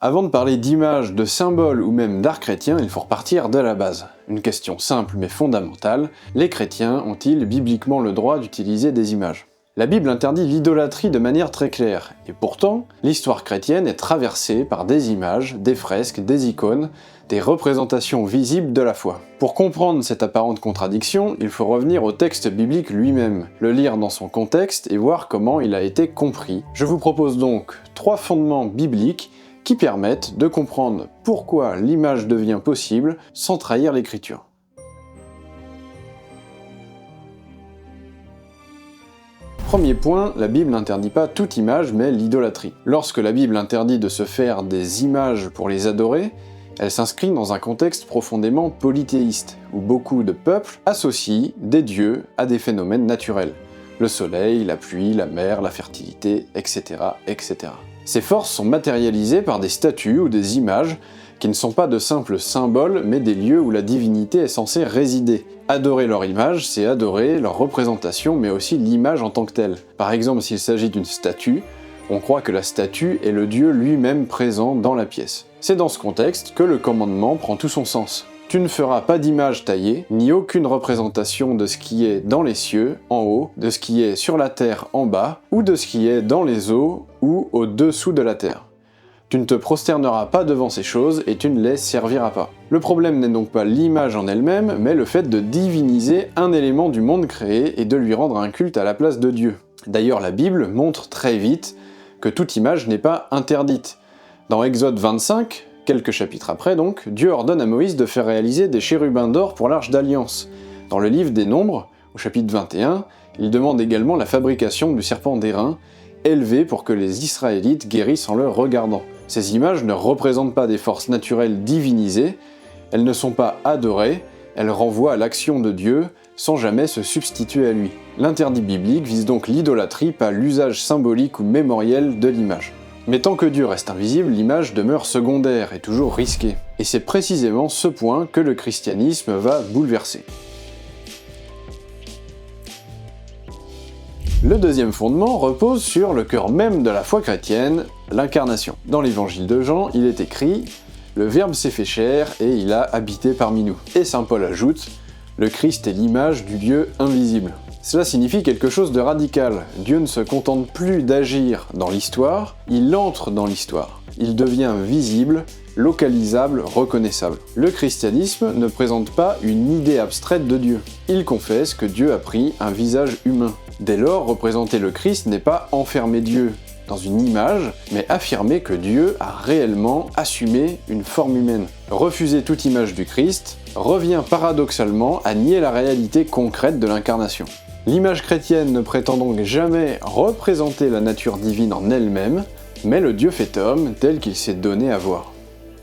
Avant de parler d'images, de symboles ou même d'art chrétien, il faut repartir de la base. Une question simple mais fondamentale, les chrétiens ont-ils bibliquement le droit d'utiliser des images ? La Bible interdit l'idolâtrie de manière très claire, et pourtant, l'histoire chrétienne est traversée par des images, des fresques, des icônes, des représentations visibles de la foi. Pour comprendre cette apparente contradiction, il faut revenir au texte biblique lui-même, le lire dans son contexte et voir comment il a été compris. Je vous propose donc 3 fondements bibliques qui permettent de comprendre pourquoi l'image devient possible sans trahir l'écriture. Premier point, la Bible n'interdit pas toute image, mais l'idolâtrie. Lorsque la Bible interdit de se faire des images pour les adorer, elle s'inscrit dans un contexte profondément polythéiste, où beaucoup de peuples associent des dieux à des phénomènes naturels. Le soleil, la pluie, la mer, la fertilité, etc., etc. Ces forces sont matérialisées par des statues ou des images qui ne sont pas de simples symboles, mais des lieux où la divinité est censée résider. Adorer leur image, c'est adorer leur représentation, mais aussi l'image en tant que telle. Par exemple, s'il s'agit d'une statue, on croit que la statue est le Dieu lui-même présent dans la pièce. C'est dans ce contexte que le commandement prend tout son sens. Tu ne feras pas d'image taillée, ni aucune représentation de ce qui est dans les cieux, en haut, de ce qui est sur la terre, en bas, ou de ce qui est dans les eaux, ou au-dessous de la terre. Tu ne te prosterneras pas devant ces choses et tu ne les serviras pas. Le problème n'est donc pas l'image en elle-même, mais le fait de diviniser un élément du monde créé et de lui rendre un culte à la place de Dieu. D'ailleurs, la Bible montre très vite que toute image n'est pas interdite. Dans Exode 25, quelques chapitres après donc, Dieu ordonne à Moïse de faire réaliser des chérubins d'or pour l'Arche d'Alliance. Dans le livre des Nombres, au chapitre 21, il demande également la fabrication du serpent d'airain, élevé pour que les Israélites guérissent en le regardant. Ces images ne représentent pas des forces naturelles divinisées, elles ne sont pas adorées, elles renvoient à l'action de Dieu sans jamais se substituer à lui. L'interdit biblique vise donc l'idolâtrie, pas l'usage symbolique ou mémoriel de l'image. Mais tant que Dieu reste invisible, l'image demeure secondaire et toujours risquée. Et c'est précisément ce point que le christianisme va bouleverser. Le deuxième fondement repose sur le cœur même de la foi chrétienne, l'incarnation. Dans l'évangile de Jean, il est écrit « Le Verbe s'est fait chair et il a habité parmi nous ». Et saint Paul ajoute « Le Christ est l'image du Dieu invisible ». Cela signifie quelque chose de radical. Dieu ne se contente plus d'agir dans l'histoire, il entre dans l'histoire. Il devient visible, localisable, reconnaissable. Le christianisme ne présente pas une idée abstraite de Dieu. Il confesse que Dieu a pris un visage humain. Dès lors, représenter le Christ n'est pas enfermer Dieu dans une image, mais affirmer que Dieu a réellement assumé une forme humaine. Refuser toute image du Christ revient paradoxalement à nier la réalité concrète de l'incarnation. L'image chrétienne ne prétend donc jamais représenter la nature divine en elle-même, mais le Dieu fait homme tel qu'il s'est donné à voir.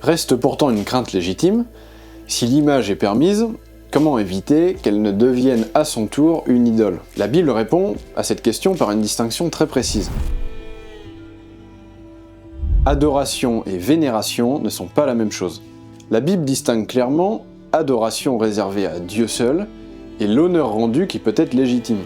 Reste pourtant une crainte légitime, si l'image est permise, comment éviter qu'elle ne devienne à son tour une idole ? La Bible répond à cette question par une distinction très précise. Adoration et vénération ne sont pas la même chose. La Bible distingue clairement adoration réservée à Dieu seul et l'honneur rendu qui peut être légitime.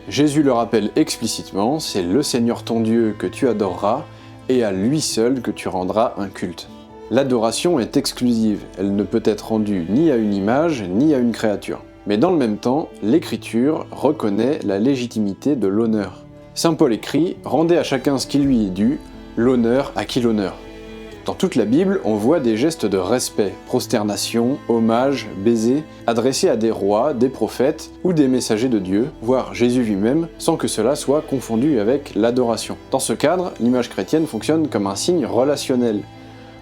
Jésus le rappelle explicitement, c'est le Seigneur ton Dieu que tu adoreras et à lui seul que tu rendras un culte. L'adoration est exclusive, elle ne peut être rendue ni à une image ni à une créature. Mais dans le même temps, l'Écriture reconnaît la légitimité de l'honneur. Saint Paul écrit « Rendez à chacun ce qui lui est dû, l'honneur à qui l'honneur ». Dans toute la Bible, on voit des gestes de respect, prosternation, hommage, baiser, adressés à des rois, des prophètes ou des messagers de Dieu, voire Jésus lui-même, sans que cela soit confondu avec l'adoration. Dans ce cadre, l'image chrétienne fonctionne comme un signe relationnel.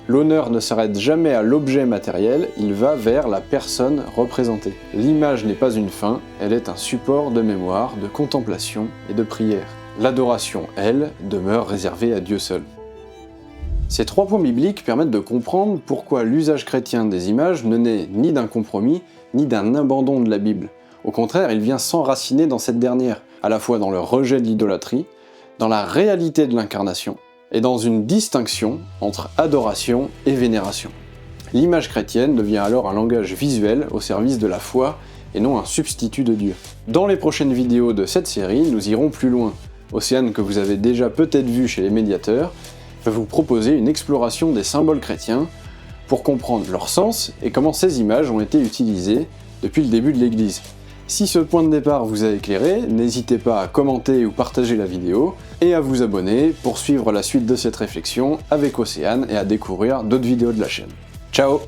L'honneur ne s'arrête jamais à l'objet matériel, il va vers la personne représentée. L'image n'est pas une fin, elle est un support de mémoire, de contemplation et de prière. L'adoration, elle, demeure réservée à Dieu seul. Ces 3 points bibliques permettent de comprendre pourquoi l'usage chrétien des images ne naît ni d'un compromis, ni d'un abandon de la Bible. Au contraire, il vient s'enraciner dans cette dernière, à la fois dans le rejet de l'idolâtrie, dans la réalité de l'incarnation, et dans une distinction entre adoration et vénération. L'image chrétienne devient alors un langage visuel au service de la foi et non un substitut de Dieu. Dans les prochaines vidéos de cette série, nous irons plus loin. Océane que vous avez déjà peut-être vu chez les médiateurs, vais vous proposer une exploration des symboles chrétiens pour comprendre leur sens et comment ces images ont été utilisées depuis le début de l'Église. Si ce point de départ vous a éclairé, n'hésitez pas à commenter ou partager la vidéo et à vous abonner pour suivre la suite de cette réflexion avec Océane et à découvrir d'autres vidéos de la chaîne. Ciao!